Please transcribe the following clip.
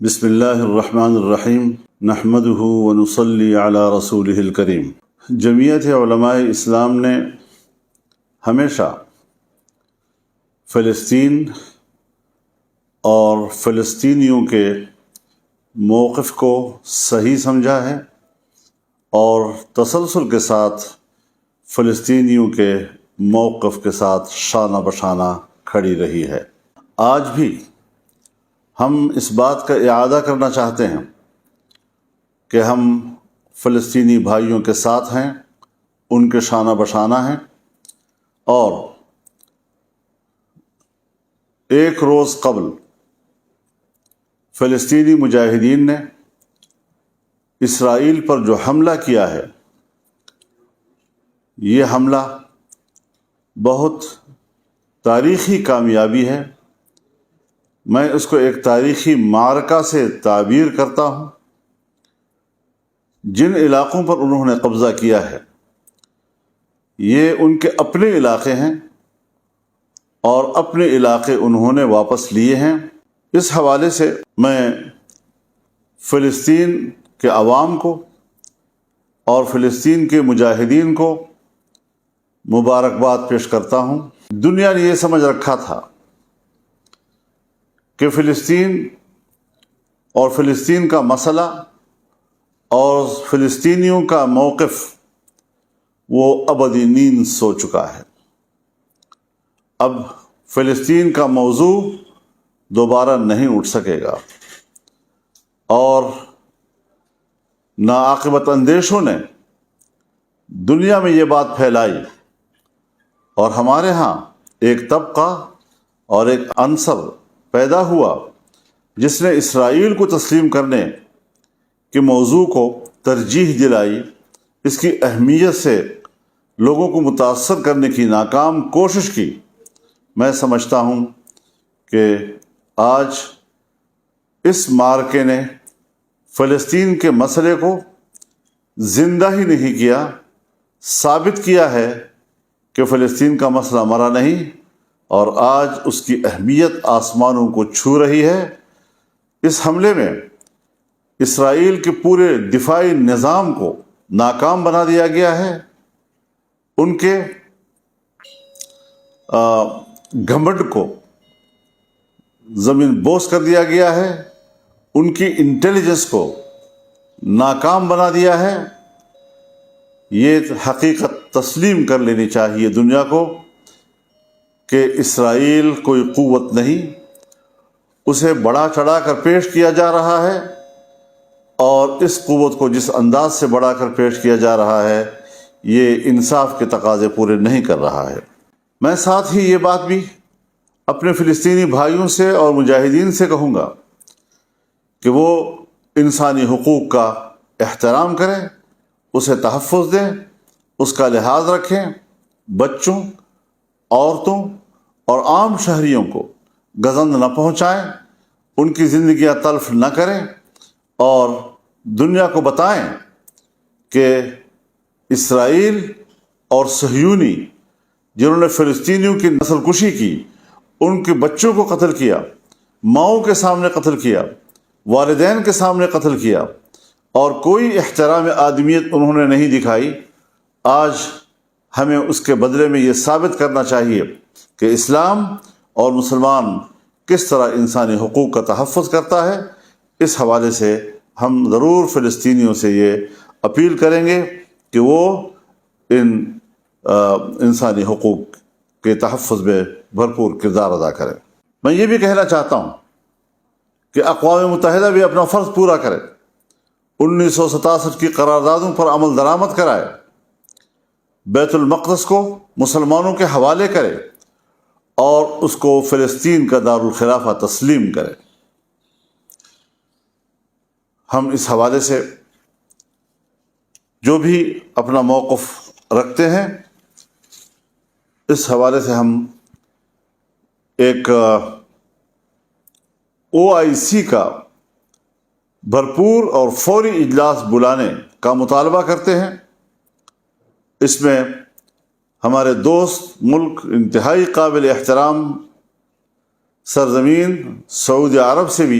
بسم اللہ الرحمن الرحیم نحمدہ ونصلی علی رسولہ الکریم۔ جمعیت علماء اسلام نے ہمیشہ فلسطین اور فلسطینیوں کے موقف کو صحیح سمجھا ہے اور تسلسل کے ساتھ فلسطینیوں کے موقف کے ساتھ شانہ بشانہ کھڑی رہی ہے۔ آج بھی ہم اس بات کا اعادہ کرنا چاہتے ہیں کہ ہم فلسطینی بھائیوں کے ساتھ ہیں، ان کے شانہ بشانہ ہیں، اور ایک روز قبل فلسطینی مجاہدین نے اسرائیل پر جو حملہ کیا ہے، یہ حملہ بہت تاریخی کامیابی ہے۔ میں اس کو ایک تاریخی معرکہ سے تعبیر کرتا ہوں۔ جن علاقوں پر انہوں نے قبضہ کیا ہے، یہ ان کے اپنے علاقے ہیں اور اپنے علاقے انہوں نے واپس لیے ہیں۔ اس حوالے سے میں فلسطین کے عوام کو اور فلسطین کے مجاہدین کو مبارکباد پیش کرتا ہوں۔ دنیا نے یہ سمجھ رکھا تھا کہ فلسطین اور فلسطین کا مسئلہ اور فلسطینیوں کا موقف وہ ابدی نیند سو چکا ہے۔ اب فلسطین کا موضوع دوبارہ نہیں اٹھ سکے گا، اور ناعاقبت اندیشوں نے دنیا میں یہ بات پھیلائی، اور ہمارے ہاں ایک طبقہ اور ایک عنصر پیدا ہوا جس نے اسرائیل کو تسلیم کرنے کے موضوع کو ترجیح دلائی، اس کی اہمیت سے لوگوں کو متاثر کرنے کی ناکام کوشش کی۔ میں سمجھتا ہوں کہ آج اس معرکے نے فلسطین کے مسئلے کو زندہ ہی نہیں کیا، ثابت کیا ہے کہ فلسطین کا مسئلہ مرا نہیں، اور آج اس کی اہمیت آسمانوں کو چھو رہی ہے۔ اس حملے میں اسرائیل کے پورے دفاعی نظام کو ناکام بنا دیا گیا ہے، ان کے گھمنڈ کو زمین بوس کر دیا گیا ہے، ان کی انٹیلیجنس کو ناکام بنا دیا ہے۔ یہ حقیقت تسلیم کر لینی چاہیے دنیا کو کہ اسرائیل کوئی قوت نہیں، اسے بڑا چڑھا کر پیش کیا جا رہا ہے، اور اس قوت کو جس انداز سے بڑھا کر پیش کیا جا رہا ہے، یہ انصاف کے تقاضے پورے نہیں کر رہا ہے۔ میں ساتھ ہی یہ بات بھی اپنے فلسطینی بھائیوں سے اور مجاہدین سے کہوں گا کہ وہ انسانی حقوق کا احترام کریں، اسے تحفظ دیں، اس کا لحاظ رکھیں، بچوں، عورتوں اور عام شہریوں کو گزند نہ پہنچائیں، ان کی زندگیاں تلف نہ کریں، اور دنیا کو بتائیں کہ اسرائیل اور صہیونی جنہوں نے فلسطینیوں کی نسل کشی کی، ان کے بچوں کو قتل کیا، ماؤں کے سامنے قتل کیا، والدین کے سامنے قتل کیا، اور کوئی احترام آدمیت انہوں نے نہیں دکھائی۔ آج ہمیں اس کے بدلے میں یہ ثابت کرنا چاہیے کہ اسلام اور مسلمان کس طرح انسانی حقوق کا تحفظ کرتا ہے۔ اس حوالے سے ہم ضرور فلسطینیوں سے یہ اپیل کریں گے کہ وہ ان انسانی حقوق کے تحفظ میں بھرپور کردار ادا کریں۔ میں یہ بھی کہنا چاہتا ہوں کہ اقوام متحدہ بھی اپنا فرض پورا کرے، 1967 کی قراردادوں پر عمل درآمد کرائے، بیت المقدس کو مسلمانوں کے حوالے کرے، اور اس کو فلسطین کا دارالخلافہ تسلیم کرے۔ ہم اس حوالے سے جو بھی اپنا موقف رکھتے ہیں، اس حوالے سے ہم ایک OIC کا بھرپور اور فوری اجلاس بلانے کا مطالبہ کرتے ہیں۔ اس میں ہمارے دوست ملک، انتہائی قابل احترام سرزمین سعودی عرب سے بھی